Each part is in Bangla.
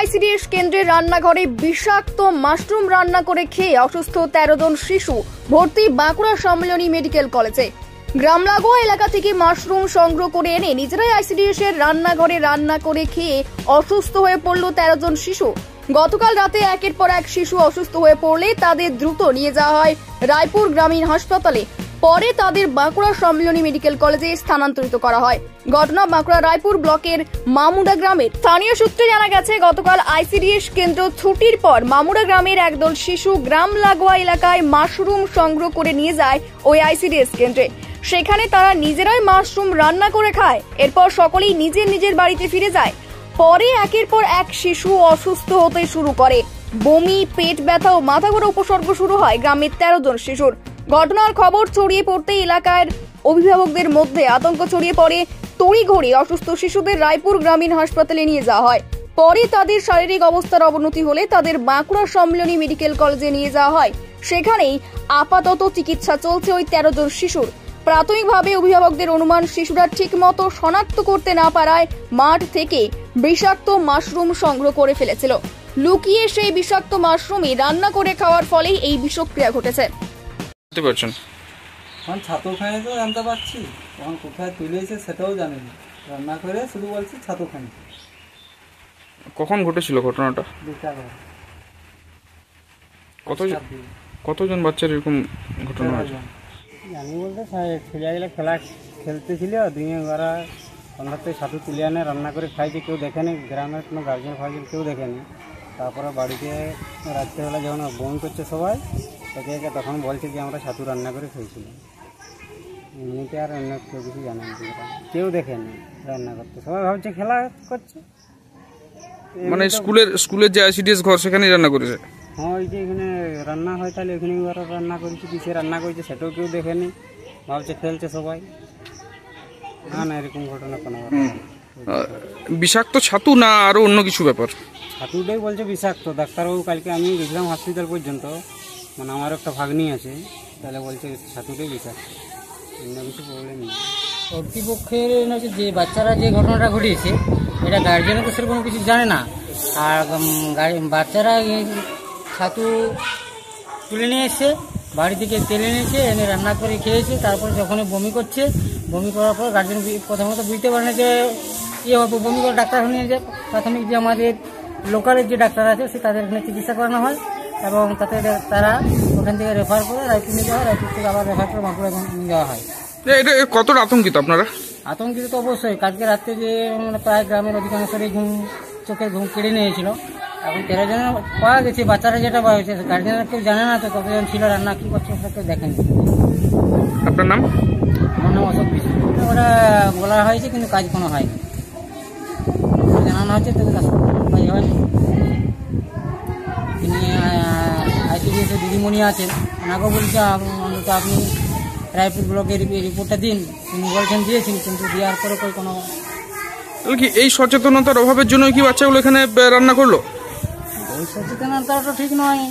আইসিডিএস কেন্দ্রের রান্নাঘরে বিষাক্ত মাশরুম রান্না করে খেয়ে অসুস্থ 13 জন শিশু ভর্তি বাঁকুড়া সম্মিলনী মেডিকেল কলেজে। গ্রাম লাগোয়া এলাকা থেকে মাশরুম সংগ্রহ করে এনে নিজেরাই আইসিডিএস এর রান্নাঘরে রান্না করে খেয়ে অসুস্থ হয়ে পড়ল 13 জন শিশু। গতকাল রাতে একের পর এক শিশু অসুস্থ হয়ে পড়লে তাদের দ্রুত নিয়ে যাওয়া হয় রায়পুর গ্রামীণ হাসপাতালে। পরে তাদের বাঁকুড়া সম্মিলনী মেডিকেল কলেজে স্থানান্তরিত করা হয়। ঘটনা বাঁকুড়া রায়পুর ব্লকের মামুডা গ্রামের। স্থানীয় সূত্রে জানা গেছে, গতকাল আইসিডিএস কেন্দ্র ছুটির পর মামুডা গ্রামের একদল শিশু গ্রাম লাগোয়া এলাকায় মাশরুম সংগ্রহ করে নিয়ে যায় ওই আইসিডিএস কেন্দ্রে। সেখানে তারা নিজেরাই মাশরুম রান্না করে খায়। এরপর সকলেই নিজের নিজের বাড়িতে ফিরে যায়। পরে একের পর এক শিশু অসুস্থ হতে শুরু করে। বমি, পেট ব্যথা ও মাথা ঘোরা উপসর্গ শুরু হয় গ্রামের 13 জন শিশুর। ঘটনার খবর ছড়িয়ে পড়তে এলাকার অভিভাবকদের মধ্যে আতঙ্ক ছড়িয়ে পড়ে। তড়িঘড়ি অসুস্থ শিশুদের রায়পুর গ্রামীণ হাসপাতালে নিয়ে যাওয়া হয়। পরে তাদের শারীরিক অবস্থার অবনতি হলে তাদের বাঁকুড়া সম্মিলনী মেডিকেল কলেজে নিয়ে যাওয়া হয়। সেখানেই আপাতত চিকিৎসা চলছে ওই 13 জন শিশুর। প্রাথমিকভাবে অভিভাবকদের অনুমান, শিশুরা ঠিক মতো শনাক্ত করতে না পারায় মাঠ থেকে বিষাক্ত মাশরুম সংগ্রহ করে ফেলেছিল। লুকিয়ে সেই বিষাক্ত মাশরুমই রান্না করে খাওয়ার ফলেই এই বিষক্রিয়া ঘটেছে। ছাতু খাই তো জানতে পারছি, তখন কোথায় তুলেছে সেটাও জানি না। রান্না করে শুধু বলছি ছাতু খাই। কখন ঘটেছিল ঘটনাটা? কতজন বাচ্চার এরকম ঘটনা হয়েছে? জানি বলতে ছেলেগুলো খেলতেছিল, দিয়ে ওরা সন্ধ্যার থেকে ছাতু তুলে আনে রান্না করে খাইছে। কেউ দেখেনি, গ্রামের কোনো গার্জেন ফার্জেন কেউ দেখেনি। তারপরে বাড়িতে রাত্রেবেলা যখন বমি করছে সবাই, একে তখন বলছে যে আমরা ছাতু রান্না করে খেয়েছিলাম। এমনিতে আর অন্য কেউ কিছু জানে না, কেউ দেখেনি রান্না করতে। সবাই ভাবছে খেলা করছে। মানে স্কুলের যে আইসিডিএস ঘর সেখানেই রান্না করেছে? হ্যাঁ, ওই যে এখানে রান্না হয়, তাহলে এখানে ওরা রান্না করেছে, কিসে রান্না করেছে সেটাও কেউ দেখেনি, ভাবছে খেলছে সবাই। না এরকম ঘটনা কোনো। বিষাক্ত ছাতু না আরো অন্য কিছু ব্যাপার? ছাতুটাই বলছে বিষাক্ত। ডাক্তারবাবু কালকে আমি গেছিলাম হসপিটাল পর্যন্ত, মানে আমার একটা ভাগ্নি আছে, তাহলে বলছে ছাতুটাই বিষাক্ত, অন্য কিছু প্রবলেম নেই। কর্তৃপক্ষের যে বাচ্চারা যে ঘটনাটা ঘটিয়েছে, এটা গার্জেনও তো সেরকম কিছু জানে না। আর বাচ্চারা ছাতু তুলে নিয়ে এসছে, বাড়ি থেকে তেলে নিয়েছে, এনে রান্না করে খেয়েছে। তারপরে যখন বমি করছে, বমি করার পর গার্জেন প্রথমত বুঝতে পারে না যে ইয়ে হবে, বমি করে ডাক্তার নিয়ে যায়। প্রাথমিক যে আমাদের লোকালের যে ডাক্তার আছে সে তাদের এখানে চিকিৎসা করানো হয়, এবং তাতে তারা ওখান থেকে রেফার করে রায়পুর নিয়ে যাওয়া হয়। রায়পুর থেকে আবার রেফার করে বাঁকুড়া নিয়ে যাওয়া হয়। এটা কতটা আতঙ্কিত আপনারা? আতঙ্কিত তো অবশ্যই। কালকে রাত্রে যে প্রায় গ্রামের অধিকাংশের চোখের ঘুম কেড়ে নিয়েছিল। এখন 13 জনের পাওয়া গেছে। বাচ্চারা যেটা পাওয়া গেছে, গার্জেনরা কেউ জানে না তো কতজন ছিল, রান্না কি করছে সেটা কেউ দেখেনি। আপনার নাম? আমার নাম অশোক বিশ্বাস। ওরা বলা হয়েছে কিন্তু কাজ কোনো হয়নি, জানানো হচ্ছে তো কাজ হয়নি। তিনি আইসিডিএস দিদিমণি আছেন, ওনাকেও বলছে অন্তত আপনি রায়পুর ব্লকের রিপোর্টটা দিন। তিনি বলছেন দিয়েছেন, কিন্তু দেওয়ার পরে কোনো কি এই সচেতনতার অভাবের জন্য কি বাচ্চাগুলো এখানে রান্না করলো? ওই সচেতনতাটা ঠিক নয়,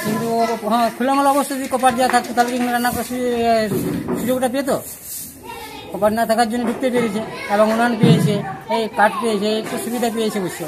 কিন্তু হ্যাঁ খোলামেলা অবস্থা যদি কপাট দেওয়া থাকতো তাহলে কিন্তু রান্না করার সুযোগটা পেত। কপাট না থাকার জন্য ঢুকতে পেরেছে, এবং উনান পেয়েছে, এই কাঠ পেয়েছে, একটু সুবিধা পেয়েছে বুঝছো।